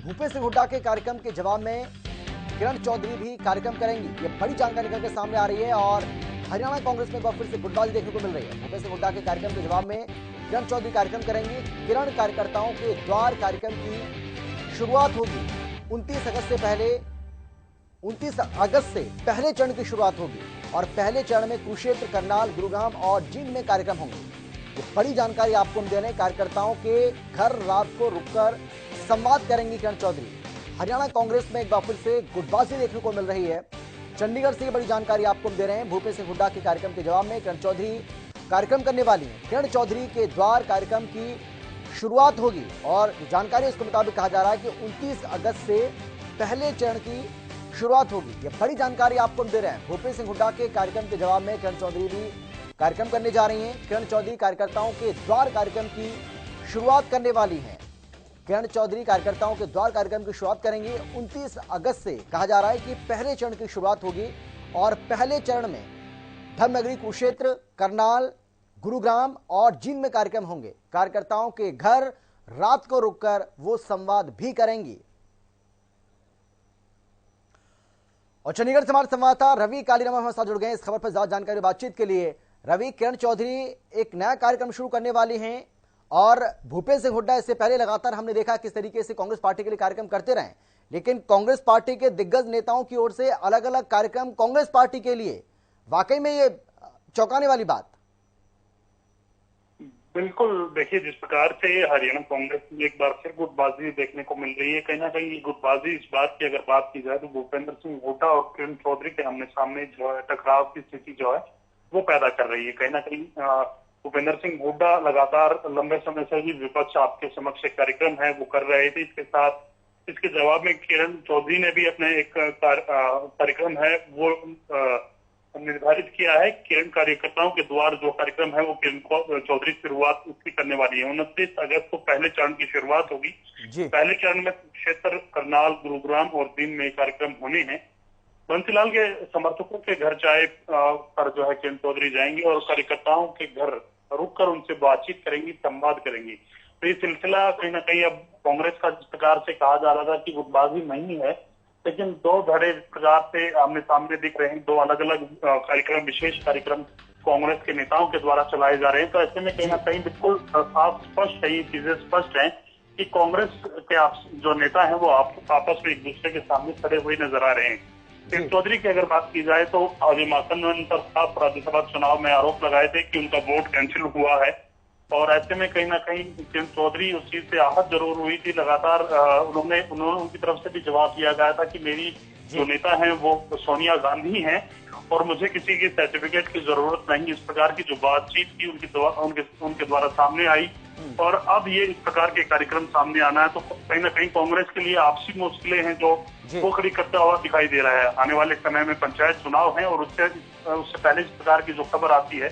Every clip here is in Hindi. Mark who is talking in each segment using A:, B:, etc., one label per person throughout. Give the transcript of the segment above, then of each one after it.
A: भूपेश सिंह हुड्डा के कार्यक्रम के जवाब में किरण चौधरी भी कार्यक्रम करेंगी। ये बड़ी जानकारी निकल के सामने आ रही है और हरियाणा कांग्रेस में एक बार फिर से गुटबाजी देखने को मिल रही है। भूपेश सिंह हुड्डा के कार्यक्रम के जवाब में किरण चौधरी कार्यक्रम करेंगी। किरण कार्यकर्ताओं के द्वार कार्यक्रम की शुरुआत होगी 29 अगस्त से पहले चरण की शुरुआत होगी और पहले चरण में कुरुक्षेत्र, करनाल, गुरुग्राम और जींद में कार्यक्रम होंगे। ये बड़ी जानकारी आपको हम दे रहे हैं। कार्यकर्ताओं के घर रात को रुककर संवाद करेंगी किरण चौधरी। हरियाणा कांग्रेस में एक बार फिर से गुटबाजी देखने को मिल रही है। चंडीगढ़ से बड़ी जानकारी आपको हम दे रहे हैं। भूपेश सिंह हुड्डा के कार्यक्रम के जवाब में किरण चौधरी कार्यक्रम करने वाली हैं। किरण चौधरी के द्वार कार्यक्रम की शुरुआत होगी और जानकारी उसके मुताबिक कहा जा रहा है कि 29 अगस्त से पहले चरण की शुरुआत होगी। ये बड़ी जानकारी आपको हम दे रहे हैं। भूपेश सिंह हुड्डा के कार्यक्रम के जवाब में किरण चौधरी भी कार्यक्रम करने जा रही हैं। किरण चौधरी कार्यकर्ताओं के द्वार कार्यक्रम की शुरुआत करने वाली हैं। किरण चौधरी कार्यकर्ताओं के द्वार कार्यक्रम की शुरुआत करेंगी 29 अगस्त से। कहा जा रहा है कि पहले चरण की शुरुआत होगी और पहले चरण में धर्मनगरी, कुरुक्षेत्र, करनाल, गुरुग्राम और जींद में कार्यक्रम होंगे। कार्यकर्ताओं के घर रात को रुककर वो संवाद भी करेंगी। और चंडीगढ़ से हमारे संवाददाता रवि कालीराम हमारे साथ जुड़ गए इस खबर पर ज्यादा जानकारी बातचीत के लिए। रवि, किरण चौधरी एक नया कार्यक्रम शुरू करने वाली हैं और भूपेश सिंह हुड्डा इससे पहले लगातार हमने देखा किस तरीके से कांग्रेस पार्टी के लिए कार्यक्रम करते रहे, लेकिन कांग्रेस पार्टी के दिग्गज नेताओं की ओर से अलग अलग कार्यक्रम कांग्रेस पार्टी के लिए, वाकई में ये चौंकाने वाली बात।
B: बिल्कुल, देखिए जिस प्रकार से हरियाणा कांग्रेस में एक बार फिर गुटबाजी देखने को मिल रही है, कहीं ना कहीं गुटबाजी इस बात की अगर बात की जाए तो भूपेंद्र सिंह हुड्डा और किरण चौधरी के आमने सामने जो है टकराव की स्थिति जो है वो पैदा कर रही है। कहीं ना कहीं भूपेंद्र सिंह हुड्डा लगातार लंबे समय से ही विपक्ष आपके समक्ष एक कार्यक्रम है वो कर रहे थे। इसके साथ इसके जवाब में किरण चौधरी ने भी अपने एक कार्यक्रम है वो निर्धारित किया है। किरण कार्यकर्ताओं के द्वार जो कार्यक्रम है वो किरण चौधरी शुरुआत उसकी करने वाली है। 29 अगस्त को पहले चरण की शुरुआत होगी। पहले चरण में क्षेत्र, करनाल, गुरुग्राम और जींद में कार्यक्रम होने हैं। बंसीलाल के समर्थकों के घर चाय पर जो है किरण चौधरी जाएंगी और कार्यकर्ताओं के घर रुककर उनसे बातचीत करेंगी, संवाद करेंगी। तो ये सिलसिला कहीं ना कहीं अब कांग्रेस का जिस प्रकार से कहा जा रहा था कि गुटबाजी नहीं है, लेकिन दो धड़े प्रकार से आमने सामने दिख रहे हैं। दो अलग अलग कार्यक्रम, विशेष कार्यक्रम कांग्रेस के नेताओं के द्वारा चलाए जा रहे हैं। तो ऐसे में कहीं ना कहीं बिल्कुल साफ स्पष्ट है, ये चीजें स्पष्ट है कि कांग्रेस के जो नेता है वो आपस में एक दूसरे के सामने खड़े हुए नजर आ रहे हैं। किरण चौधरी की अगर बात की जाए तो अजय माकन ने उन पर साफ राज्यसभा चुनाव में आरोप लगाए थे कि उनका वोट कैंसिल हुआ है और ऐसे में कहीं ना कहीं किरण चौधरी उस चीज से आहत जरूर हुई थी। लगातार उन्होंने उनकी तरफ से भी जवाब दिया गया था कि मेरी जो नेता है वो सोनिया गांधी हैं और मुझे किसी की सर्टिफिकेट की जरूरत नहीं। इस प्रकार की जो बातचीत थी उनके द्वारा सामने आई और अब ये इस प्रकार के कार्यक्रम सामने आना है तो कहीं ना कहीं कांग्रेस के लिए आपसी मुश्किलें हैं जो वो खड़ी करता हुआ दिखाई दे रहा है। आने वाले समय में पंचायत चुनाव है और उससे पहले इस प्रकार की जो खबर आती है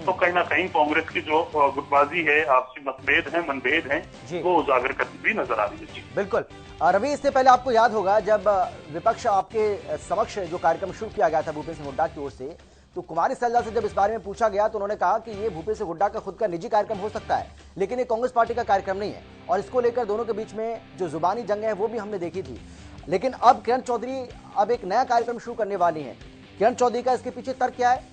B: तो कहीं ना कहीं कांग्रेस की जो गुटबाजी है, आपसी मनभेद है वो उजागर करती हुई नजर आ रही है।
A: बिल्कुल रवि, इससे पहले आपको याद होगा जब विपक्ष आपके समक्ष जो कार्यक्रम शुरू किया गया था भूपेश सिंह हुड्डा की ओर से, तो कुमारी सैलजा से जब इस बारे में पूछा गया तो उन्होंने कहा कि ये भूपेश सिंह हुड्डा का खुद का निजी कार्यक्रम हो सकता है, लेकिन ये कांग्रेस पार्टी का कार्यक्रम नहीं है। और इसको लेकर दोनों के बीच में जो जुबानी जंग है वो भी हमने देखी थी। लेकिन अब किरण चौधरी अब एक नया कार्यक्रम शुरू करने वाली हैं। किरण चौधरी का इसके पीछे तर्क क्या है?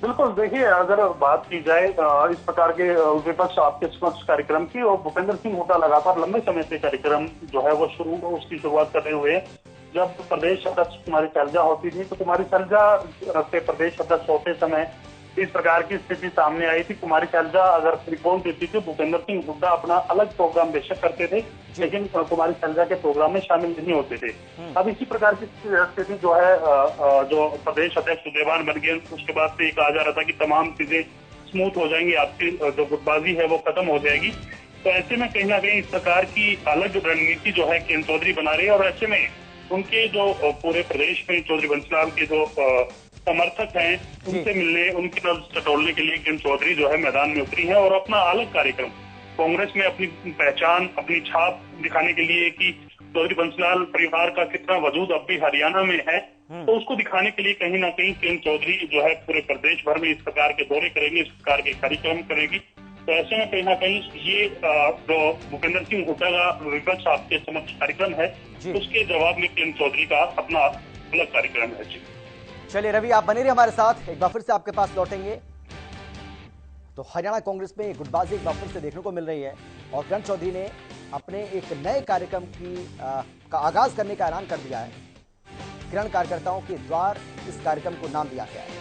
B: बिल्कुल, देखिए अगर बात की जाए इस प्रकार के विपक्ष आपके समक्ष कार्यक्रम की, और भूपेंद्र सिंह हुड्डा लगातार लंबे समय से कार्यक्रम जो है वो उसकी शुरुआत कर रहे हुए। जब प्रदेश अध्यक्ष कुमारी सैलजा होती थी तो कुमारी सैलजा से प्रदेश अध्यक्ष होते समय इस प्रकार की स्थिति सामने आई थी। कुमारी सैलजा अगर रिपोर्ट देती थी, भूपेंद्र सिंह हुड्डा अपना अलग प्रोग्राम बेशक करते थे लेकिन कुमारी सैलजा के प्रोग्राम में शामिल नहीं होते थे। अब इसी प्रकार की स्थिति जो है जो प्रदेश अध्यक्ष सुदेवान बन गए उसके बाद से कहा जा रहा था कि तमाम चीजें स्मूथ हो जाएंगी, आपकी जो गुटबाजी है वो खत्म हो जाएगी। तो ऐसे में कहीं ना कहीं इस प्रकार की अलग रणनीति जो है किरण चौधरी बना रही है और ऐसे में उनके जो पूरे प्रदेश में चौधरी बंसीलाल के जो समर्थक हैं उनसे मिलने, उनकी नब्ज टटोलने के लिए किरण चौधरी जो है मैदान में उतरी है और अपना अलग कार्यक्रम कांग्रेस में अपनी पहचान, अपनी छाप दिखाने के लिए कि चौधरी बंसीलाल परिवार का कितना वजूद अब भी हरियाणा में है, तो उसको दिखाने के लिए कहीं ना कहीं किरण चौधरी जो है पूरे प्रदेश भर में इस प्रकार के दौरे करेंगे, इस प्रकार के कार्यक्रम करेगी तो ऐसे में कहीं ना कहीं ये जो भूपेंद्र सिंह हुड्डा का विपक्ष आपके समक्ष कार्यक्रम है, उसके जवाब में किरण चौधरी का अपना अलग कार्यक्रम है। जी
A: चलिए रवि, आप बने रहिए हमारे साथ, एक बार फिर से आपके पास लौटेंगे। तो हरियाणा कांग्रेस में गुटबाजी एक बार फिर से देखने को मिल रही है और किरण चौधरी ने अपने एक नए कार्यक्रम का आगाज करने का ऐलान कर दिया है। किरण कार्यकर्ताओं के द्वार इस कार्यक्रम को नाम दिया गया है।